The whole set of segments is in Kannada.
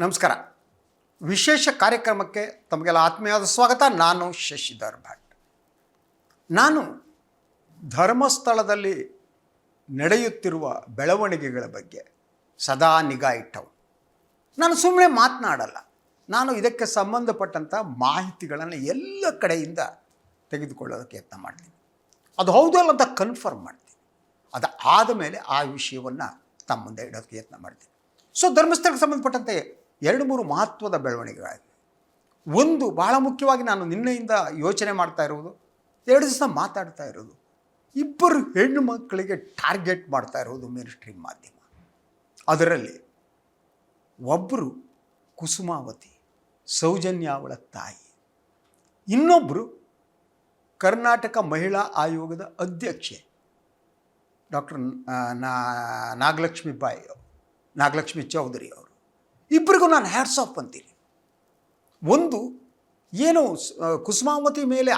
ನಮಸ್ಕಾರ. ವಿಶೇಷ ಕಾರ್ಯಕ್ರಮಕ್ಕೆ ತಮಗೆಲ್ಲ ಆತ್ಮೀಯವಾದ ಸ್ವಾಗತ. ನಾನು ಶಶಿಧರ್ ಭಟ್. ನಾನು ಧರ್ಮಸ್ಥಳದಲ್ಲಿ ನಡೆಯುತ್ತಿರುವ ಬೆಳವಣಿಗೆಗಳ ಬಗ್ಗೆ ಸದಾ ನಿಗಾ ಇಟ್ಟವು. ನಾನು ಸುಮ್ಮನೆ ಮಾತನಾಡಲ್ಲ. ನಾನು ಇದಕ್ಕೆ ಸಂಬಂಧಪಟ್ಟಂಥ ಮಾಹಿತಿಗಳನ್ನು ಎಲ್ಲ ಕಡೆಯಿಂದ ತೆಗೆದುಕೊಳ್ಳೋದಕ್ಕೆ ಯತ್ನ ಮಾಡ್ತೀನಿ. ಅದು ಹೌದಲ್ಲ ಅಂತ ಕನ್ಫರ್ಮ್ ಮಾಡ್ತೀನಿ. ಅದು ಆದ ಮೇಲೆ ಆ ವಿಷಯವನ್ನು ತಮ್ಮ ಮುಂದೆ ಇಡೋದಕ್ಕೆ ಯತ್ನ ಮಾಡ್ತೀನಿ. ಸೊ ಧರ್ಮಸ್ಥಳಕ್ಕೆ ಸಂಬಂಧಪಟ್ಟಂತೆ 2-3 ಮಹತ್ವದ ಬೆಳವಣಿಗೆಗಳಿವೆ. ಒಂದು ಭಾಳ ಮುಖ್ಯವಾಗಿ ನಾನು ನಿನ್ನೆಯಿಂದ ಯೋಚನೆ ಮಾಡ್ತಾ ಇರುವುದು, 2 ದಿವಸ ಮಾತಾಡ್ತಾ ಇರೋದು, 2 ಹೆಣ್ಣು ಮಕ್ಕಳಿಗೆ ಟಾರ್ಗೆಟ್ ಮಾಡ್ತಾ ಇರೋದು ಮೇನ್ ಸ್ಟ್ರೀಮ್ ಮಾಧ್ಯಮ. ಅದರಲ್ಲಿ ಒಬ್ಬರು ಕುಸುಮಾವತಿ, ಸೌಜನ್ಯ ಅವಳ ತಾಯಿ, ಇನ್ನೊಬ್ಬರು ಕರ್ನಾಟಕ ಮಹಿಳಾ ಆಯೋಗದ ಅಧ್ಯಕ್ಷೆ ಡಾಕ್ಟರ್ ನಾಗಲಕ್ಷ್ಮಿ ಚೌಧರಿ ಅವರು. ಇಬ್ಬರಿಗೂ ನಾನು ಹ್ಯಾಟ್ಸ್ ಆಫ್ ಅಂತೀನಿ. ಒಂದು ಏನು ಕುಸುಮಾವತಿ ಮೇಲೆ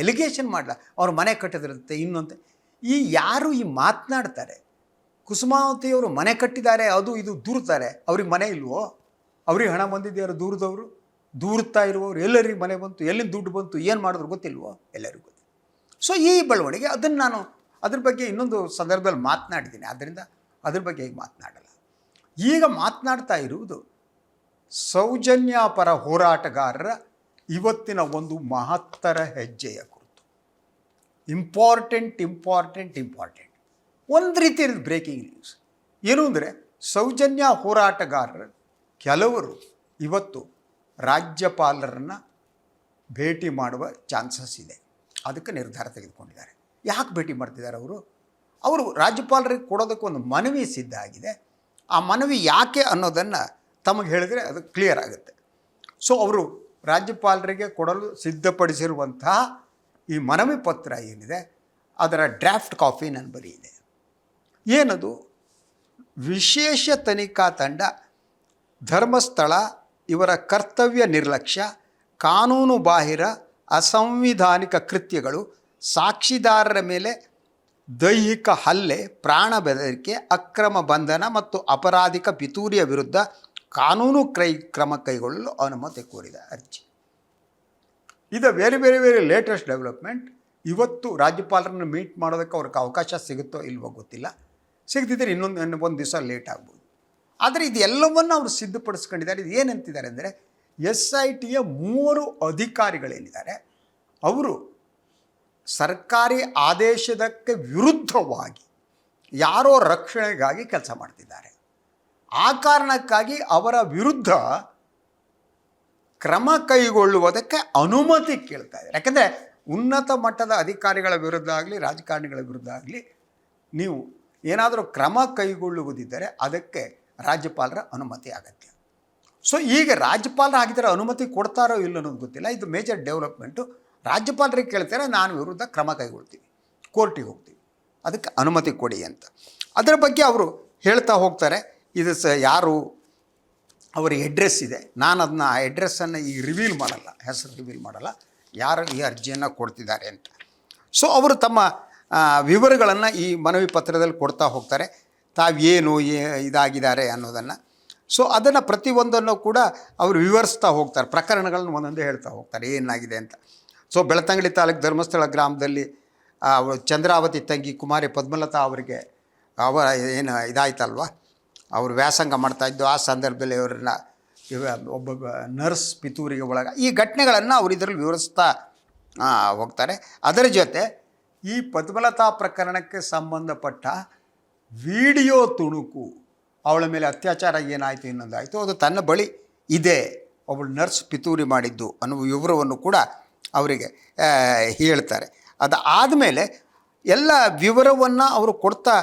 ಎಲಿಗೇಷನ್ ಮಾಡಲ, ಅವ್ರ ಮನೆ ಕಟ್ಟಿದ್ರಂತೆ ಇನ್ನೊಂದು, ಯಾರು ಮಾತನಾಡ್ತಾರೆ ಕುಸುಮಾವತಿಯವರು ಮನೆ ಕಟ್ಟಿದ್ದಾರೆ ಅದು ಇದು ದೂರ್ತಾರೆ, ಅವ್ರಿಗೆ ಮನೆ ಇಲ್ವೋ? ಅವ್ರಿಗೆ ಹಣ ಬಂದಿದ್ಯಾರು? ದೂರದವರು, ದೂರ್ತಾ ಇರುವವರು ಎಲ್ಲರಿಗೆ ಮನೆ ಬಂತು, ಎಲ್ಲಿಂದ ದುಡ್ಡು ಬಂತು, ಏನು ಮಾಡಿದ್ರು ಗೊತ್ತಿಲ್ವೋ? ಎಲ್ಲರಿಗೂ ಗೊತ್ತು. ಸೊ ಈ ಬೆಳವಣಿಗೆ ಅದನ್ನು ನಾನು ಅದ್ರ ಬಗ್ಗೆ ಇನ್ನೊಂದು ಸಂದರ್ಭದಲ್ಲಿ ಮಾತನಾಡಿದ್ದೀನಿ. ಆದ್ದರಿಂದ ಅದ್ರ ಬಗ್ಗೆ ಈಗ ಮಾತನಾಡಲ್ಲ. ಈಗ ಮಾತನಾಡ್ತಾ ಇರುವುದು ಸೌಜನ್ಯ ಪರ ಹೋರಾಟಗಾರರ ಇವತ್ತಿನ ಒಂದು ಮಹತ್ತರ ಹೆಜ್ಜೆಯ ಕುರಿತು. ಇಂಪಾರ್ಟೆಂಟ್ ಒಂದು ರೀತಿಯ ಬ್ರೇಕಿಂಗ್ ನ್ಯೂಸ್ ಏನು ಅಂದರೆ, ಸೌಜನ್ಯ ಹೋರಾಟಗಾರರ ಕೆಲವರು ಇವತ್ತು ರಾಜ್ಯಪಾಲರನ್ನು ಭೇಟಿ ಮಾಡುವ ಚಾನ್ಸಸ್ ಇದೆ. ಅದಕ್ಕೆ ನಿರ್ಧಾರ ತೆಗೆದುಕೊಂಡಿದ್ದಾರೆ. ಯಾಕೆ ಭೇಟಿ ಮಾಡ್ತಿದ್ದಾರೆ ಅವರು ರಾಜ್ಯಪಾಲರಿಗೆ ಕೊಡೋದಕ್ಕೆ ಒಂದು ಮನವಿ ಸಿದ್ಧ ಆಗಿದೆ. ಆ ಮನವಿ ಯಾಕೆ ಅನ್ನೋದನ್ನು ತಮಗೆ ಹೇಳಿದರೆ ಅದು ಕ್ಲಿಯರ್ ಆಗುತ್ತೆ. ಸೊ ಅವರು ರಾಜ್ಯಪಾಲರಿಗೆ ಕೊಡಲು ಸಿದ್ಧಪಡಿಸಿರುವಂತಹ ಈ ಮನವಿ ಪತ್ರ ಏನಿದೆ ಅದರ ಡ್ರಾಫ್ಟ್ ಕಾಪಿ ನನ್ನ ಬಳಿ ಇದೆ. ಏನದು? ವಿಶೇಷ ತನಿಖಾ ತಂಡ ಧರ್ಮಸ್ಥಳ ಇವರ ಕರ್ತವ್ಯ ನಿರ್ಲಕ್ಷ್ಯ, ಕಾನೂನು ಬಾಹಿರ ಅಸಂವಿಧಾನಿಕ ಕೃತ್ಯಗಳು, ಸಾಕ್ಷಿದಾರರ ಮೇಲೆ ದೈಹಿಕ ಹಲ್ಲೆ, ಪ್ರಾಣ ಬೆದರಿಕೆ, ಅಕ್ರಮ ಬಂಧನ ಮತ್ತು ಅಪರಾಧಿಕ ಪಿತೂರಿಯ ವಿರುದ್ಧ ಕಾನೂನು ಕ್ರಮ ಕೈಗೊಳ್ಳಲು ಅನುಮತಿ ಕೋರಿದ ಅರ್ಜಿ. ಇದು ವೆರಿ ಲೇಟೆಸ್ಟ್ ಡೆವಲಪ್ಮೆಂಟ್. ಇವತ್ತು ರಾಜ್ಯಪಾಲರನ್ನು ಮೀಟ್ ಮಾಡೋದಕ್ಕೆ ಅವ್ರಿಗೆ ಅವಕಾಶ ಸಿಗುತ್ತೋ ಇಲ್ವೋ ಗೊತ್ತಿಲ್ಲ. ಸಿಗ್ತಿದ್ರೆ ಒಂದು ದಿವಸ ಲೇಟ್ ಆಗ್ಬೋದು. ಆದರೆ ಇದೆಲ್ಲವನ್ನು ಅವರು ಸಿದ್ಧಪಡಿಸ್ಕೊಂಡಿದ್ದಾರೆ. ಇದು ಏನಂತಿದ್ದಾರೆ ಅಂದರೆ, SITಯ 3 ಅಧಿಕಾರಿಗಳೇನಿದ್ದಾರೆ ಅವರು ಸರ್ಕಾರಿ ಆದೇಶದಕ್ಕೆ ವಿರುದ್ಧವಾಗಿ ಯಾರೋ ರಕ್ಷಣೆಗಾಗಿ ಕೆಲಸ ಮಾಡ್ತಿದ್ದಾರೆ. ಆ ಕಾರಣಕ್ಕಾಗಿ ಅವರ ವಿರುದ್ಧ ಕ್ರಮ ಕೈಗೊಳ್ಳುವುದಕ್ಕೆ ಅನುಮತಿ ಕೇಳ್ತಾ ಇದ್ದಾರೆ. ಯಾಕಂದರೆ ಉನ್ನತ ಮಟ್ಟದ ಅಧಿಕಾರಿಗಳ ವಿರುದ್ಧ ಆಗಲಿ ರಾಜಕಾರಣಿಗಳ ವಿರುದ್ಧ ಆಗಲಿ ನೀವು ಏನಾದರೂ ಕ್ರಮ ಕೈಗೊಳ್ಳುವುದಿದ್ದರೆ ಅದಕ್ಕೆ ರಾಜ್ಯಪಾಲರ ಅನುಮತಿ ಅಗತ್ಯ. ಸೊ ಈಗ ರಾಜ್ಯಪಾಲರ ಹಾಗಿದ್ದರೆ ಅನುಮತಿ ಕೊಡ್ತಾರೋ ಇಲ್ಲ ಅನ್ನೋದು ಗೊತ್ತಿಲ್ಲ. ಇದು ಮೇಜರ್ ಡೆವಲಪ್ಮೆಂಟು. ರಾಜ್ಯಪಾಲರಿಗೆ ಕೇಳ್ತಾರೆ, ನಾನು ವಿರುದ್ಧ ಕ್ರಮ ಕೈಗೊಳ್ತೀವಿ, ಕೋರ್ಟಿಗೆ ಹೋಗ್ತೀವಿ, ಅದಕ್ಕೆ ಅನುಮತಿ ಕೊಡಿ ಅಂತ. ಅದರ ಬಗ್ಗೆ ಅವರು ಹೇಳ್ತಾ ಹೋಗ್ತಾರೆ. ಇದು ಯಾರು ಅವರ ಅಡ್ರೆಸ್ ಇದೆ, ನಾನು ಅದನ್ನ ಆ ಅಡ್ರೆಸ್ಸನ್ನು ಈಗ ರಿವೀಲ್ ಮಾಡಲ್ಲ, ಹೆಸರು ರಿವೀಲ್ ಮಾಡಲ್ಲ, ಯಾರು ಈ ಅರ್ಜಿಯನ್ನು ಕೊಡ್ತಿದ್ದಾರೆ ಅಂತ. ಸೊ ಅವರು ತಮ್ಮ ವಿವರಗಳನ್ನು ಈ ಮನವಿ ಪತ್ರದಲ್ಲಿ ಕೊಡ್ತಾ ಹೋಗ್ತಾರೆ, ತಾವೇನು ಇದಾಗಿದ್ದಾರೆ ಅನ್ನೋದನ್ನು. ಸೊ ಅದನ್ನು ಪ್ರತಿಯೊಂದನ್ನು ಕೂಡ ಅವರು ವಿವರಿಸ್ತಾ ಹೋಗ್ತಾರೆ, ಪ್ರಕರಣಗಳನ್ನು ಒಂದೊಂದೇ ಹೇಳ್ತಾ ಹೋಗ್ತಾರೆ ಏನಾಗಿದೆ ಅಂತ. ಸೊ ಬೆಳ್ತಂಗಡಿ ತಾಲೂಕು ಧರ್ಮಸ್ಥಳ ಗ್ರಾಮದಲ್ಲಿ ಚಂದ್ರಾವತಿ ತಂಗಿ ಕುಮಾರಿ ಪದ್ಮಲತಾ ಅವರಿಗೆ ಏನು ಇದಾಯ್ತಲ್ವ, ಅವರು ವ್ಯಾಸಂಗ ಮಾಡ್ತಾಯಿದ್ದು. ಆ ಸಂದರ್ಭದಲ್ಲಿ ಅವರನ್ನ ಒಬ್ಬ ನರ್ಸ್ ಪಿತೂರಿಗೆ ಈ ಘಟನೆಗಳನ್ನು ಅವರು ಇದರಲ್ಲಿ ವಿವರಿಸ್ತಾ ಹೋಗ್ತಾರೆ. ಅದರ ಜೊತೆ ಈ ಪದ್ಮಲತಾ ಪ್ರಕರಣಕ್ಕೆ ಸಂಬಂಧಪಟ್ಟ ವಿಡಿಯೋ ತುಣುಕು, ಅವಳ ಮೇಲೆ ಅತ್ಯಾಚಾರ ಏನಾಯಿತು ಇನ್ನೊಂದಾಯಿತು, ಅದು ತನ್ನ ಬಳಿ ಇದೆ, ಒಬ್ಬಳು ನರ್ಸ್ ಪಿತೂರಿ ಮಾಡಿದ್ದು ಅನ್ನುವ ವಿವರವನ್ನು ಕೂಡ ಅವರಿಗೆ ಹೇಳ್ತಾರೆ. ಅದು ಆದಮೇಲೆ ಎಲ್ಲ ವಿವರವನ್ನು ಅವರು ಕೊಡ್ತಾ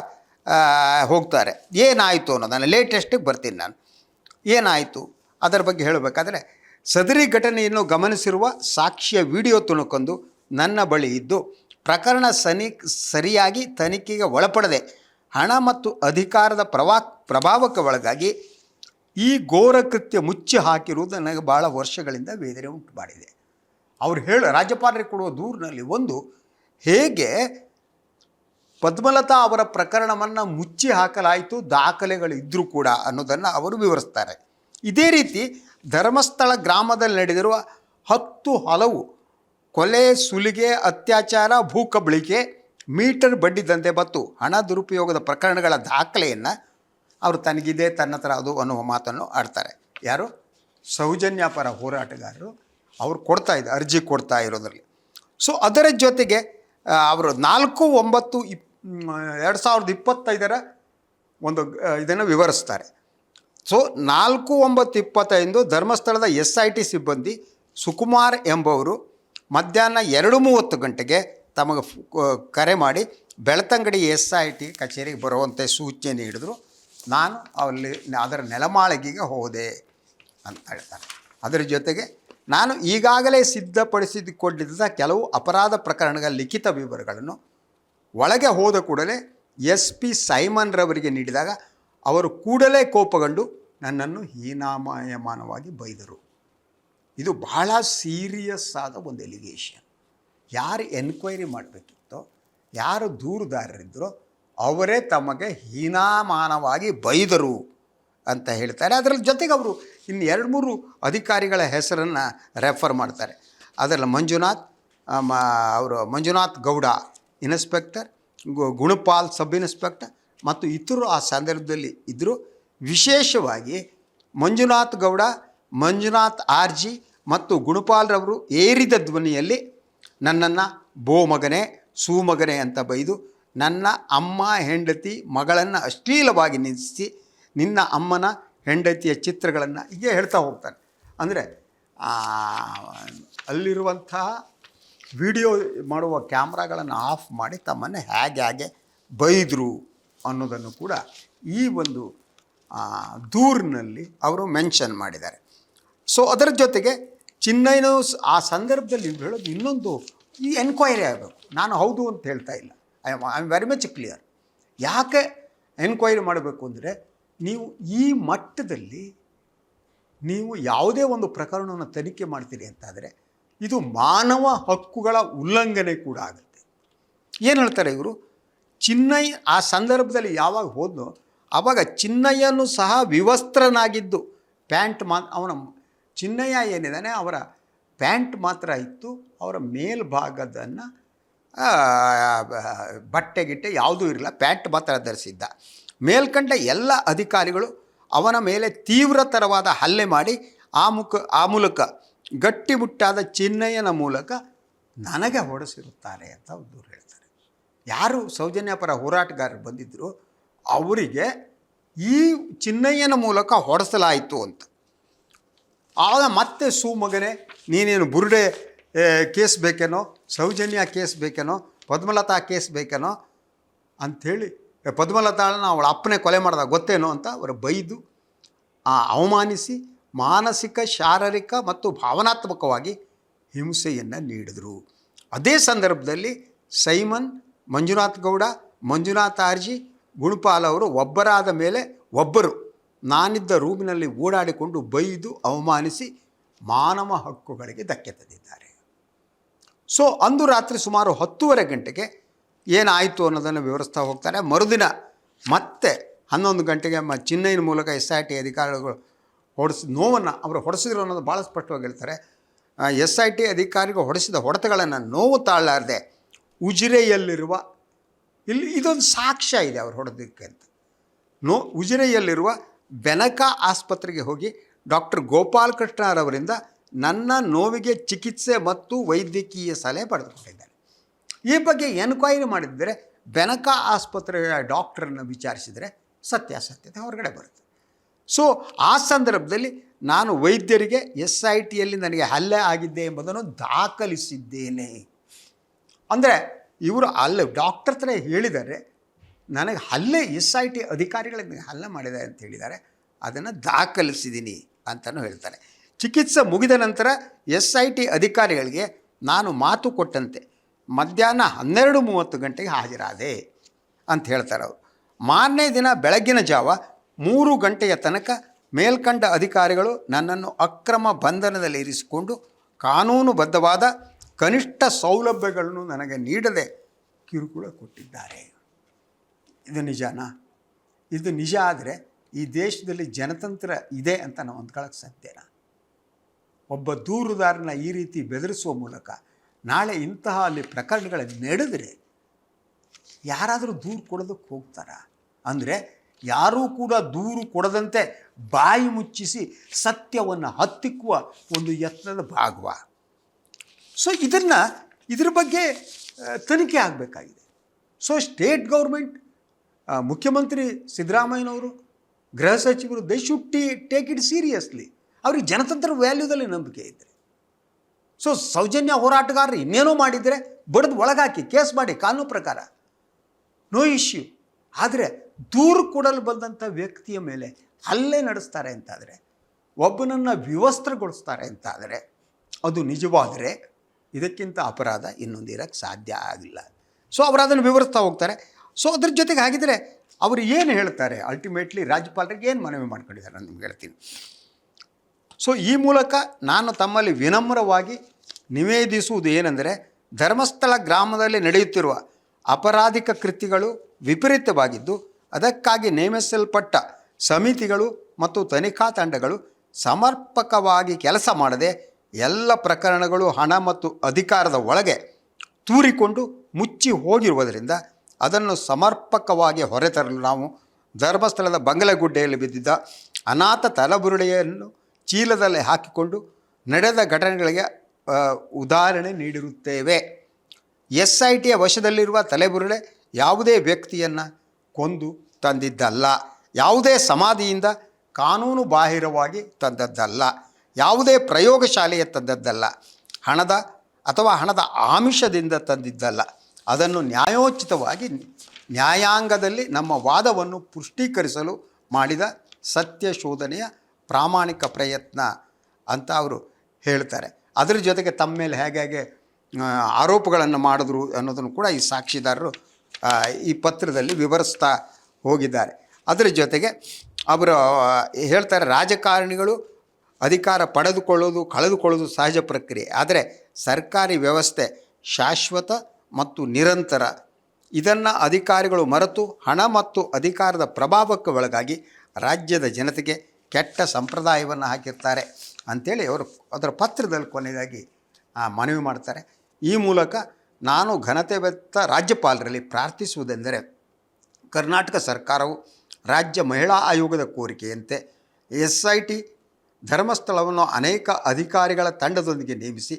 ಹೋಗ್ತಾರೆ. ಏನಾಯಿತು ಅನ್ನೋದನ್ನು ಲೇಟೆಸ್ಟಿಗೆ ಬರ್ತೀನಿ ನಾನು. ಏನಾಯಿತು ಅದರ ಬಗ್ಗೆ ಹೇಳಬೇಕಾದ್ರೆ, ಸದರಿ ಘಟನೆಯನ್ನು ಗಮನಿಸಿರುವ ಸಾಕ್ಷಿಯ ವಿಡಿಯೋ ತುಣುಕೊಂದು ನನ್ನ ಬಳಿ ಇದ್ದು ಪ್ರಕರಣ ಸರಿಯಾಗಿ ತನಿಖೆಗೆ ಒಳಪಡದೆ ಹಣ ಮತ್ತು ಅಧಿಕಾರದ ಪ್ರಭಾವಕ್ಕೆ ಒಳಗಾಗಿ ಈ ಘೋರ ಕೃತ್ಯ ಮುಚ್ಚಿ ಹಾಕಿರುವುದು ನನಗೆ ಭಾಳ ವರ್ಷಗಳಿಂದ ವೇದನೆ ಉಂಟು ಮಾಡಿದೆ. ಅವರು ರಾಜ್ಯಪಾಲರಿಗೆ ಕೊಡುವ ದೂರಿನಲ್ಲಿ ಒಂದು ಹೇಗೆ ಪದ್ಮಲತಾ ಅವರ ಪ್ರಕರಣವನ್ನು ಮುಚ್ಚಿ ಹಾಕಲಾಯಿತು, ದಾಖಲೆಗಳಿದ್ದರೂ ಕೂಡ ಅನ್ನೋದನ್ನು ಅವರು ವಿವರಿಸ್ತಾರೆ. ಇದೇ ರೀತಿ ಧರ್ಮಸ್ಥಳ ಗ್ರಾಮದಲ್ಲಿ ನಡೆದಿರುವ 10 ಹಲವು ಕೊಲೆ, ಸುಲಿಗೆ, ಅತ್ಯಾಚಾರ, ಭೂಕಬಳಿಕೆ, ಮೀಟರ್ ಬಡ್ಡಿ ದಂಧೆ ಮತ್ತು ಹಣ ದುರುಪಯೋಗದ ಪ್ರಕರಣಗಳ ದಾಖಲೆಯನ್ನು ಅವರು ತನಗಿದೆ ತನ್ನ ಹತ್ರ ಅದು ಅನ್ನುವ ಮಾತನ್ನು ಆಡ್ತಾರೆ. ಯಾರು? ಸೌಜನ್ಯ ಪರ ಹೋರಾಟಗಾರರು ಅವರು ಅರ್ಜಿ ಕೊಡ್ತಾ ಇರೋದ್ರಲ್ಲಿ. ಸೊ ಅದರ ಜೊತೆಗೆ ಅವರು 4/9/2025 ಒಂದು ಇದನ್ನು ವಿವರಿಸ್ತಾರೆ. ಸೊ 4/9/25 ಧರ್ಮಸ್ಥಳದ SIT ಸಿಬ್ಬಂದಿ ಸುಕುಮಾರ್ ಎಂಬವರು ಮಧ್ಯಾಹ್ನ 2:30 ಗಂಟೆಗೆ ತಮಗೆ ಕರೆ ಮಾಡಿ ಬೆಳ್ತಂಗಡಿ SIT ಕಚೇರಿಗೆ ಬರುವಂತೆ ಸೂಚನೆ ನೀಡಿದ್ರು. ನಾನು ಅಲ್ಲಿ ಅದರ ನೆಲಮಾಳಿಗೆಗೆ ಹೋದೆ ಅಂತ ಹೇಳ್ತಾರೆ. ಅದರ ಜೊತೆಗೆ ನಾನು ಈಗಾಗಲೇ ಸಿದ್ಧಪಡಿಸಿಕೊಂಡಿದ್ದ ಕೆಲವು ಅಪರಾಧ ಪ್ರಕರಣಗಳ ಲಿಖಿತ ವಿವರಗಳನ್ನು ಒಳಗೆ ಹೋದ ಕೂಡಲೇ SP ಸೈಮನ್ ರವರಿಗೆ ನೀಡಿದಾಗ ಅವರು ಕೂಡಲೇ ಕೋಪಗೊಂಡು ನನ್ನನ್ನು ಹೀನಾಯಮಾನವಾಗಿ ಬೈದರು. ಇದು ಬಹಳ ಸೀರಿಯಸ್ ಆದ ಒಂದು ಎಲಿಗೇಷನ್. ಯಾರು ಎನ್ಕ್ವೈರಿ ಮಾಡಬೇಕಿತ್ತೋ, ಯಾರು ದೂರುದಾರರಿದ್ದರೋ ಅವರೇ ತಮಗೆ ಹೀನಾಮಾನವಾಗಿ ಬೈದರು ಅಂತ ಹೇಳ್ತಾರೆ. ಅದರ ಜೊತೆಗೆ ಅವರು ಇನ್ನು 2-3 ಅಧಿಕಾರಿಗಳ ಹೆಸರನ್ನು ರೆಫರ್ ಮಾಡ್ತಾರೆ. ಅದರಲ್ಲಿ Manjunath Gowda inspector, Gunapal sub inspector ಮತ್ತು ಇತರರು ಆ ಸಂದರ್ಭದಲ್ಲಿ ಇದ್ದರು. ವಿಶೇಷವಾಗಿ ಮಂಜುನಾಥ್ ಗೌಡ, ಮಂಜುನಾಥ್ RG ಮತ್ತು ಗುಣಪಾಲ್ರವರು ಏರಿದ ಧ್ವನಿಯಲ್ಲಿ ನನ್ನನ್ನು ಮಗನೇ, ಮಗನೇ ಅಂತ ಬೈದು ನನ್ನ ಅಮ್ಮ ಹೆಂಡತಿ ಮಗಳನ್ನು ಅಶ್ಲೀಲವಾಗಿ ನಿಲ್ಲಿಸಿ ನಿನ್ನ ಅಮ್ಮನ ಹೆಂಡತಿಯ ಚಿತ್ರಗಳನ್ನು ಹೀಗೆ ಹೇಳ್ತಾ ಹೋಗ್ತಾನೆ. ಅಂದರೆ ಅಲ್ಲಿರುವಂತಹ ವಿಡಿಯೋ ಮಾಡುವ ಕ್ಯಾಮ್ರಾಗಳನ್ನು ಆಫ್ ಮಾಡಿ ತಮ್ಮನ್ನು ಹೇಗೆ ಬೈದರು ಅನ್ನೋದನ್ನು ಕೂಡ ಈ ಒಂದು ದೂರಿನಲ್ಲಿ ಅವರು ಮೆನ್ಷನ್ ಮಾಡಿದ್ದಾರೆ. ಸೊ ಅದರ ಜೊತೆಗೆ ಚಿನ್ನಯ್ಯನೂ ಆ ಸಂದರ್ಭದಲ್ಲಿ ಹೇಳೋದು ಇನ್ನೊಂದು, ಈ ಎನ್ಕ್ವೈರಿ ಆಗಬೇಕು. ನಾನು ಹೌದು ಅಂತ ಹೇಳ್ತಾ ಇಲ್ಲ, I am very much clear. ಯಾಕೆ ಎನ್ಕ್ವೈರಿ ಮಾಡಬೇಕು ಅಂದರೆ, ನೀವು ಈ ಮಟ್ಟದಲ್ಲಿ ನೀವು ಯಾವುದೇ ಒಂದು ಪ್ರಕರಣವನ್ನು ತನಿಖೆ ಮಾಡ್ತೀರಿ ಅಂತಾದರೆ ಇದು ಮಾನವ ಹಕ್ಕುಗಳ ಉಲ್ಲಂಘನೆ ಕೂಡ ಆಗುತ್ತೆ. ಏನು ಹೇಳ್ತಾರೆ ಇವರು? ಚಿನ್ನಯ್ಯ ಆ ಸಂದರ್ಭದಲ್ಲಿ ಯಾವಾಗ ಹೋದ್ನೋ ಆವಾಗ ಚಿನ್ನಯ್ಯನೂ ಸಹ ವಿವಸ್ತ್ರನಾಗಿದ್ದು, ಪ್ಯಾಂಟ್ ಅವನ ಚಿನ್ನಯ್ಯ ಏನಿದ್ದಾನೆ ಅವರ ಪ್ಯಾಂಟ್ ಮಾತ್ರ ಇತ್ತು, ಅವರ ಮೇಲ್ಭಾಗದನ್ನು ಬಟ್ಟೆ ಯಾವುದೂ ಇರಲಿಲ್ಲ, ಪ್ಯಾಂಟ್ ಮಾತ್ರ ಧರಿಸಿದ್ದ. ಮೇಲ್ಕಂಡ ಎಲ್ಲ ಅಧಿಕಾರಿಗಳು ಅವನ ಮೇಲೆ ತೀವ್ರತರವಾದ ಹಲ್ಲೆ ಮಾಡಿ ಆ ಮೂಲಕ ಗಟ್ಟಿಮುಟ್ಟಾದ ಚಿನ್ನಯ್ಯನ ಮೂಲಕ ನನಗೆ ಹೊಡೆಸಿರುತ್ತಾರೆ ಅಂತ ದೂರು ಹೇಳ್ತಾರೆ. ಯಾರು ಸೌಜನ್ಯ ಪರ ಹೋರಾಟಗಾರರು ಬಂದಿದ್ದರು ಅವರಿಗೆ ಈ ಚಿನ್ನಯ್ಯನ ಮೂಲಕ ಹೊಡೆಸಲಾಯಿತು ಅಂತ. ಆಗ ಮತ್ತೆ ಮಗನೇ, ನೀನೇನು ಬುರುಡೆ ಕೇಸ್ ಬೇಕೇನೋ, ಸೌಜನ್ಯ ಕೇಸ್ ಬೇಕೇನೋ, ಪದ್ಮಲತಾ ಕೇಸ್ ಬೇಕೇನೋ ಅಂಥೇಳಿ, ಪದ್ಮಲತಾಳನ್ನ ಅವಳ ಅಪ್ಪನೇ ಕೊಲೆ ಮಾಡಿದಾಗ ಗೊತ್ತೇನೋ ಅಂತ ಅವರು ಬೈದು ಅವಮಾನಿಸಿ ಮಾನಸಿಕ, ಶಾರೀರಿಕ ಮತ್ತು ಭಾವನಾತ್ಮಕವಾಗಿ ಹಿಂಸೆಯನ್ನು ನೀಡಿದರು. ಅದೇ ಸಂದರ್ಭದಲ್ಲಿ ಸೈಮನ್, ಮಂಜುನಾಥ್ ಗೌಡ, ಮಂಜುನಾಥ್ RG, ಗುಣಪಾಲ್ ಅವರು ಒಬ್ಬರಾದ ಮೇಲೆ ಒಬ್ಬರು ನಾನಿದ್ದ ರೂಮಿನಲ್ಲಿ ಓಡಾಡಿಕೊಂಡು ಬೈದು ಅವಮಾನಿಸಿ ಮಾನವ ಹಕ್ಕುಗಳಿಗೆ ಧಕ್ಕೆ ತಂದಿದ್ದಾರೆ. ಸೊ ಅಂದು ರಾತ್ರಿ ಸುಮಾರು 10:30 ಗಂಟೆಗೆ ಏನಾಯಿತು ಅನ್ನೋದನ್ನು ವಿವರಿಸ್ತಾ ಹೋಗ್ತಾರೆ. ಮರುದಿನ ಮತ್ತೆ 11 ಗಂಟೆಗೆ ಚಿನ್ನಯ್ಯನ ಮೂಲಕ SIT ಅಧಿಕಾರಿಗಳು ನೋವನ್ನು ಅವರು ಹೊಡೆಸಿದ್ರು ಅನ್ನೋದು ಭಾಳ ಸ್ಪಷ್ಟವಾಗಿ ಹೇಳ್ತಾರೆ. SIT ಅಧಿಕಾರಿಗಳು ಹೊಡೆಸಿದ ಹೊಡೆತಗಳನ್ನು ನೋವು ತಾಳಲಾರದೆ ಉಜಿರೆಯಲ್ಲಿರುವ, ಇಲ್ಲಿ ಇದೊಂದು ಸಾಕ್ಷ್ಯ ಇದೆ ಅವರು ಹೊಡೆದಕ್ಕೆ ಅಂತ, ಉಜಿರೆಯಲ್ಲಿರುವ ಬೆನಕ ಆಸ್ಪತ್ರೆಗೆ ಹೋಗಿ ಡಾಕ್ಟರ್ ಗೋಪಾಲಕೃಷ್ಣರವರಿಂದ ನನ್ನ ನೋವಿಗೆ ಚಿಕಿತ್ಸೆ ಮತ್ತು ವೈದ್ಯಕೀಯ ಸಲಹೆ ಪಡೆದುಕೊಂಡಿದ್ದಾರೆ. ಈ ಬಗ್ಗೆ ಎನ್ಕ್ವೈರಿ ಮಾಡಿದರೆ ಬೆನಕ ಆಸ್ಪತ್ರೆಯ ಡಾಕ್ಟರನ್ನು ವಿಚಾರಿಸಿದರೆ ಸತ್ಯಾಸತ್ಯತೆ ಹೊರಗಡೆ ಬರುತ್ತೆ. ಸೊ ಆ ಸಂದರ್ಭದಲ್ಲಿ ನಾನು ವೈದ್ಯರಿಗೆ SITಯಲ್ಲಿ ನನಗೆ ಹಲ್ಲೆ ಆಗಿದ್ದೆ ಎಂಬುದನ್ನು ದಾಖಲಿಸಿದ್ದೇನೆ. ಅಂದರೆ ಇವರು ಅಲ್ಲಿ ಡಾಕ್ಟರ್ ಹತ್ರ ಹೇಳಿದ್ದಾರೆ, ನನಗೆ ಹಲ್ಲೆ SIT ಅಧಿಕಾರಿಗಳಿಗೆ ಹಲ್ಲೆ ಮಾಡಿದ್ದಾರೆ ಅಂತ ಹೇಳಿದ್ದಾರೆ, ಅದನ್ನು ದಾಖಲಿಸಿದ್ದೀನಿ ಅಂತಲೂ ಹೇಳ್ತಾರೆ. ಚಿಕಿತ್ಸೆ ಮುಗಿದ ನಂತರ SIT ಅಧಿಕಾರಿಗಳಿಗೆ ನಾನು ಮಾತು ಕೊಟ್ಟಂತೆ ಮಧ್ಯಾಹ್ನ 12:30 ಗಂಟೆಗೆ ಹಾಜರಾದೆ ಅಂತ ಹೇಳ್ತಾರೆ ಅವರು. ಮಾರನೇ ದಿನ ಬೆಳಗ್ಗಿನ ಜಾವ 3 ಗಂಟೆಯ ತನಕ ಮೇಲ್ಕಂಡ ಅಧಿಕಾರಿಗಳು ನನ್ನನ್ನು ಅಕ್ರಮ ಬಂಧನದಲ್ಲಿ ಇರಿಸಿಕೊಂಡು ಕಾನೂನುಬದ್ಧವಾದ ಕನಿಷ್ಠ ಸೌಲಭ್ಯಗಳನ್ನು ನನಗೆ ನೀಡದೆ ಕಿರುಕುಳ ಕೊಟ್ಟಿದ್ದಾರೆ. ಇದು ನಿಜಾನಾ? ಇದು ನಿಜ ಆದರೆ ಈ ದೇಶದಲ್ಲಿ ಜನತಂತ್ರ ಇದೆ ಅಂತ ನಾವು ಅಂದ್ಕೊಳ್ಳೋಕ್ಕೆ ಸಾಧ್ಯನಾ? ಒಬ್ಬ ದೂರುದಾರನ ಈ ರೀತಿ ಬೆದರಿಸುವ ಮೂಲಕ ನಾಳೆ ಇಂತಹ ಅಲ್ಲಿ ಪ್ರಕರಣಗಳು ನಡೆದರೆ ಯಾರಾದರೂ ದೂರು ಕೊಡೋದಕ್ಕೆ ಹೋಗ್ತಾರಾ? ಅಂದರೆ ಯಾರೂ ಕೂಡ ದೂರು ಕೊಡದಂತೆ ಬಾಯಿ ಮುಚ್ಚಿಸಿ ಸತ್ಯವನ್ನು ಹತ್ತಿಕ್ಕುವ ಒಂದು ಯತ್ನದ ಭಾಗವ. ಸೊ ಇದ್ರ ಬಗ್ಗೆ ತನಿಖೆ ಆಗಬೇಕಾಗಿದೆ. ಸೊ ಸ್ಟೇಟ್ ಗೌರ್ಮೆಂಟ್, ಮುಖ್ಯಮಂತ್ರಿ ಸಿದ್ದರಾಮಯ್ಯನವರು, ಗೃಹ ಸಚಿವರು, they should take it seriously. ಅವ್ರಿಗೆ ಜನತಂತ್ರ ವ್ಯಾಲ್ಯೂದಲ್ಲಿ ನಂಬಿಕೆ ಇದ್ದರೆ. ಸೊ ಸೌಜನ್ಯ ಹೋರಾಟಗಾರರು ಇನ್ನೇನೋ ಮಾಡಿದರೆ ಬಡ್ದು ಒಳಗಾಕಿ ಕೇಸ್ ಮಾಡಿ ಕಾನೂನು ಪ್ರಕಾರ, ನೋ ಇಶ್ಯೂ. ಆದರೆ ದೂರು ಕೊಡಲು ಬಂದಂಥ ವ್ಯಕ್ತಿಯ ಮೇಲೆ ಹಲ್ಲೆ ನಡೆಸ್ತಾರೆ ಅಂತಾದರೆ, ಒಬ್ಬನನ್ನು ವಿವಸ್ತ್ರಗೊಳಿಸ್ತಾರೆ ಅಂತಾದರೆ, ಅದು ನಿಜವಾದರೆ ಇದಕ್ಕಿಂತ ಅಪರಾಧ ಇನ್ನೊಂದು ಇರೋಕ್ಕೆ ಸಾಧ್ಯ ಆಗಿಲ್ಲ. ಸೊ ಅವರು ಅದನ್ನು ವಿವರಿಸ್ತಾ ಹೋಗ್ತಾರೆ. ಸೊ ಅದ್ರ ಜೊತೆಗೆ ಹಾಗಿದ್ರೆ ಅವರು ಏನು ಹೇಳ್ತಾರೆ, ಅಲ್ಟಿಮೇಟ್ಲಿ ರಾಜ್ಯಪಾಲರಿಗೆ ಏನು ಮನವಿ ಮಾಡ್ಕೊಂಡಿದ್ದಾರೆ ನಾನು ನಿಮ್ಗೆ ಹೇಳ್ತೀನಿ. ಸೊ ಈ ಮೂಲಕ ನಾನು ತಮ್ಮಲ್ಲಿ ವಿನಮ್ರವಾಗಿ ನಿವೇದಿಸುವುದು ಏನೆಂದರೆ, ಧರ್ಮಸ್ಥಳ ಗ್ರಾಮದಲ್ಲಿ ನಡೆಯುತ್ತಿರುವ ಅಪರಾಧಿಕ ಕೃತ್ಯಗಳು ವಿಪರೀತವಾಗಿದ್ದು, ಅದಕ್ಕಾಗಿ ನೇಮಿಸಲ್ಪಟ್ಟ ಸಮಿತಿಗಳು ಮತ್ತು ತನಿಖಾ ತಂಡಗಳು ಸಮರ್ಪಕವಾಗಿ ಕೆಲಸ ಮಾಡದೆ ಎಲ್ಲ ಪ್ರಕರಣಗಳು ಹಣ ಮತ್ತು ಅಧಿಕಾರದ ಒಳಗೆ ತೂರಿಕೊಂಡು ಮುಚ್ಚಿ ಹೋಗಿರುವುದರಿಂದ ಅದನ್ನು ಸಮರ್ಪಕವಾಗಿ ಹೊರತರಲು ನಾವು ಧರ್ಮಸ್ಥಳದ ಬಂಗಲಗುಡ್ಡೆಯಲ್ಲಿ ಬಿದ್ದಿದ್ದ ಅನಾಥ ತಲೆಬುರುಡೆಯನ್ನು ಚೀಲದಲ್ಲಿ ಹಾಕಿಕೊಂಡು ನಡೆದ ಘಟನೆಗಳಿಗೆ ಉದಾಹರಣೆ ನೀಡಿರುತ್ತೇವೆ. SITಯ ವಶದಲ್ಲಿರುವ ತಲೆಬುರುಡೆ ಯಾವುದೇ ವ್ಯಕ್ತಿಯನ್ನು ಕೊಂದು ತಂದಿದ್ದಲ್ಲ, ಯಾವುದೇ ಸಮಾಧಿಯಿಂದ ಕಾನೂನು ಬಾಹಿರವಾಗಿ ತಂದದ್ದಲ್ಲ, ಯಾವುದೇ ಪ್ರಯೋಗಶಾಲೆಯ ತಂದದ್ದಲ್ಲ, ಹಣದ ಆಮಿಷದಿಂದ ತಂದಿದ್ದಲ್ಲ. ಅದನ್ನು ನ್ಯಾಯೋಚಿತವಾಗಿ ನ್ಯಾಯಾಂಗದಲ್ಲಿ ನಮ್ಮ ವಾದವನ್ನು ಪುಷ್ಟೀಕರಿಸಲು ಮಾಡಿದ ಸತ್ಯ ಶೋಧನೆಯ ಪ್ರಾಮಾಣಿಕ ಪ್ರಯತ್ನ ಅಂತ ಅವರು ಹೇಳ್ತಾರೆ. ಅದರ ಜೊತೆಗೆ ತಮ್ಮ ಮೇಲೆ ಹೇಗೆ ಆರೋಪಗಳನ್ನು ಮಾಡಿದ್ರು ಅನ್ನೋದನ್ನು ಕೂಡ ಈ ಸಾಕ್ಷಿದಾರರು ಈ ಪತ್ರದಲ್ಲಿ ವಿವರಿಸ್ತಾ ಹೋಗಿದ್ದಾರೆ. ಅದರ ಜೊತೆಗೆ ಅವರು ಹೇಳ್ತಾರೆ, ರಾಜಕಾರಣಿಗಳು ಅಧಿಕಾರ ಪಡೆದುಕೊಳ್ಳೋದು ಕಳೆದುಕೊಳ್ಳೋದು ಸಹಜ ಪ್ರಕ್ರಿಯೆ, ಆದರೆ ಸರ್ಕಾರಿ ವ್ಯವಸ್ಥೆ ಶಾಶ್ವತ ಮತ್ತು ನಿರಂತರ. ಇದನ್ನು ಅಧಿಕಾರಿಗಳು ಮರೆತು ಹಣ ಮತ್ತು ಅಧಿಕಾರದ ಪ್ರಭಾವಕ್ಕೆ ಒಳಗಾಗಿ ರಾಜ್ಯದ ಜನತೆಗೆ ಕೆಟ್ಟ ಸಂಪ್ರದಾಯವನ್ನು ಹಾಕಿರ್ತಾರೆ ಅಂಥೇಳಿ ಅವರು ಅದರ ಪತ್ರದಲ್ಲಿ ಕೊನೆಯದಾಗಿ ಮನವಿ ಮಾಡ್ತಾರೆ. ಈ ಮೂಲಕ ನಾನು ಘನತೆವೆತ್ತ ರಾಜ್ಯಪಾಲರಲ್ಲಿ ಪ್ರಾರ್ಥಿಸುವುದೆಂದರೆ, ಕರ್ನಾಟಕ ಸರ್ಕಾರವು ರಾಜ್ಯ ಮಹಿಳಾ ಆಯೋಗದ ಕೋರಿಕೆಯಂತೆ SIT ಧರ್ಮಸ್ಥಳವನ್ನು ಅನೇಕ ಅಧಿಕಾರಿಗಳ ತಂಡದೊಂದಿಗೆ ನೇಮಿಸಿ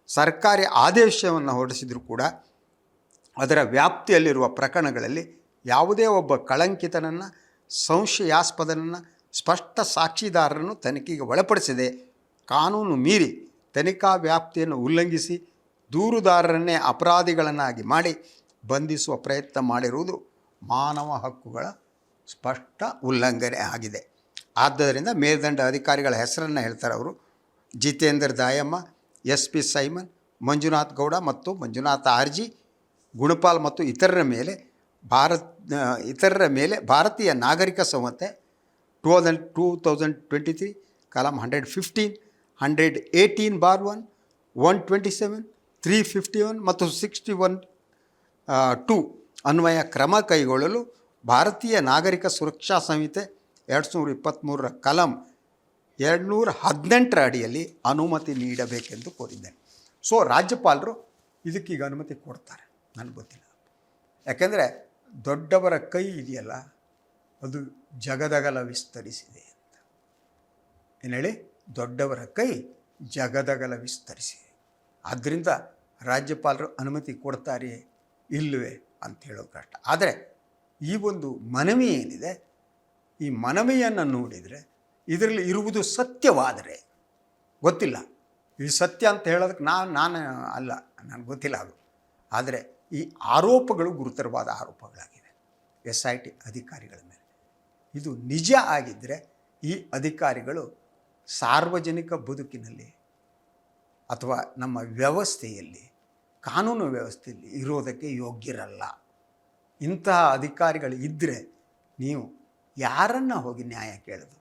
ಸರ್ಕಾರಿ ಆದೇಶವನ್ನು ಹೊರಡಿಸಿದರೂ ಕೂಡ ಅದರ ವ್ಯಾಪ್ತಿಯಲ್ಲಿರುವ ಪ್ರಕರಣಗಳಲ್ಲಿ ಯಾವುದೇ ಒಬ್ಬ ಕಳಂಕಿತನನ್ನು, ಸಂಶಯಾಸ್ಪದನನ್ನು, ಸ್ಪಷ್ಟ ಸಾಕ್ಷಿದಾರರನ್ನು ತನಿಖೆಗೆ ಒಳಪಡಿಸದೆ ಕಾನೂನು ಮೀರಿ ತನಿಖಾ ವ್ಯಾಪ್ತಿಯನ್ನು ಉಲ್ಲಂಘಿಸಿ ದೂರುದಾರರನ್ನೇ ಅಪರಾಧಿಗಳನ್ನಾಗಿ ಮಾಡಿ ಬಂಧಿಸುವ ಪ್ರಯತ್ನ ಮಾಡಿರುವುದು ಮಾನವ ಹಕ್ಕುಗಳ ಸ್ಪಷ್ಟ ಉಲ್ಲಂಘನೆ ಆಗಿದೆ. ಆದ್ದರಿಂದ ಮೇಲ್ದಂಡ ಅಧಿಕಾರಿಗಳ ಹೆಸರನ್ನು ಹೇಳ್ತಾರೆ ಅವರು: ಜಿತೇಂದರ್ ದಾಯಮ್ಮ, SP ಸೈಮನ್, ಮಂಜುನಾಥ್ ಗೌಡ ಮತ್ತು ಮಂಜುನಾಥ RG, ಗುಣಪಾಲ್ ಮತ್ತು ಇತರರ ಮೇಲೆ ಭಾರತೀಯ ನಾಗರಿಕ ಸಂಹಿತೆ 2023 ಕಾಲಂ 115, 118(1), 127, 351 ಮತ್ತು 61(2) ಅನ್ವಯ ಕ್ರಮ ಕೈಗೊಳ್ಳಲು ಭಾರತೀಯ ನಾಗರಿಕ ಸುರಕ್ಷಾ ಸಂಹಿತೆ 2023 ಕಾಲಂ 218 ಅಡಿಯಲ್ಲಿ ಅನುಮತಿ ನೀಡಬೇಕೆಂದು ಕೋರಿದ್ದೇನೆ. ಸೊ ರಾಜ್ಯಪಾಲರು ಇದಕ್ಕೀಗ ಅನುಮತಿ ಕೊಡ್ತಾರೆ, ನನಗೆ ಗೊತ್ತಿಲ್ಲ. ಯಾಕೆಂದರೆ ದೊಡ್ಡವರ ಕೈ ಇದೆಯಲ್ಲ, ಅದು ಜಗದಗಲ ವಿಸ್ತರಿಸಿದೆ ಅಂತ. ಏನು ಹೇಳಿ? ದೊಡ್ಡವರ ಕೈ ಜಗದಗಲ ವಿಸ್ತರಿಸಿದೆ. ಆದ್ದರಿಂದ ರಾಜ್ಯಪಾಲರು ಅನುಮತಿ ಕೊಡ್ತಾರೆ ಇಲ್ಲವೇ ಅಂತ ಹೇಳೋದು ಕಷ್ಟ. ಆದರೆ ಈ ಒಂದು ಮನವಿ ಏನಿದೆ, ಈ ಮನವಿಯನ್ನು ನೋಡಿದರೆ ಇದರಲ್ಲಿ ಇರುವುದು ಸತ್ಯವಾದರೆ, ಗೊತ್ತಿಲ್ಲ ಈ ಸತ್ಯ ಅಂತ ಹೇಳೋದಕ್ಕೆ ನಾನು ಅಲ್ಲ, ನನಗೆ ಗೊತ್ತಿಲ್ಲ ಅದು. ಆದರೆ ಈ ಆರೋಪಗಳು ಗುರುತರವಾದ ಆರೋಪಗಳಾಗಿವೆ SIT ಅಧಿಕಾರಿಗಳ ಮೇಲೆ. ಇದು ನಿಜ ಆಗಿದ್ದರೆ ಈ ಅಧಿಕಾರಿಗಳು ಸಾರ್ವಜನಿಕ ಬದುಕಿನಲ್ಲಿ ಅಥವಾ ನಮ್ಮ ವ್ಯವಸ್ಥೆಯಲ್ಲಿ, ಕಾನೂನು ವ್ಯವಸ್ಥೆಯಲ್ಲಿ ಇರೋದಕ್ಕೆ ಯೋಗ್ಯರಲ್ಲ. ಇಂತಹ ಅಧಿಕಾರಿಗಳು ಇದ್ದರೆ ನೀವು ಯಾರನ್ನು ಹೋಗಿ ನ್ಯಾಯ ಕೇಳೋದು?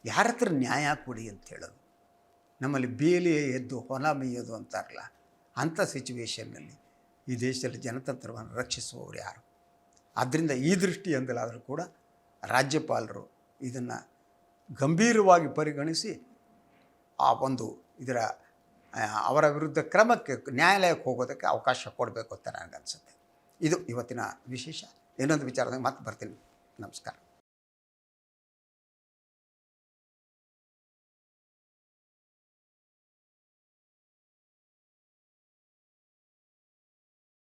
ಯಾರ ಹತ್ರ ನ್ಯಾಯ ಕೊಡಿ ಅಂತ ಹೇಳೋದು? ನಮ್ಮಲ್ಲಿ ಬೇಲಿಯೇ ಎದ್ದು ಹೊಲ ಮೇಯೋದು ಅಂತಾರಲ್ಲ, ಅಂಥ ಸಿಚುವೇಷನ್ನಲ್ಲಿ ಈ ದೇಶದಲ್ಲಿ ಜನತಂತ್ರವನ್ನು ರಕ್ಷಿಸುವವರು ಯಾರು? ಆದ್ದರಿಂದ ಈ ದೃಷ್ಟಿಯಿಂದಲಾದರೂ ಕೂಡ ರಾಜ್ಯಪಾಲರು ಇದನ್ನು ಗಂಭೀರವಾಗಿ ಪರಿಗಣಿಸಿ ಆ ಒಂದು ಇದರ ಅವರ ವಿರುದ್ಧ ಕ್ರಮಕ್ಕೆ ನ್ಯಾಯಾಲಯಕ್ಕೆ ಹೋಗೋದಕ್ಕೆ ಅವಕಾಶ ಕೊಡಬೇಕು ಅಂತ ನನಗನ್ಸುತ್ತೆ. ಇದು ಇವತ್ತಿನ ವಿಶೇಷ. ಇನ್ನೊಂದು ವಿಚಾರದಾಗ ಮತ್ತೆ ಬರ್ತೀನಿ. ನಮಸ್ಕಾರ.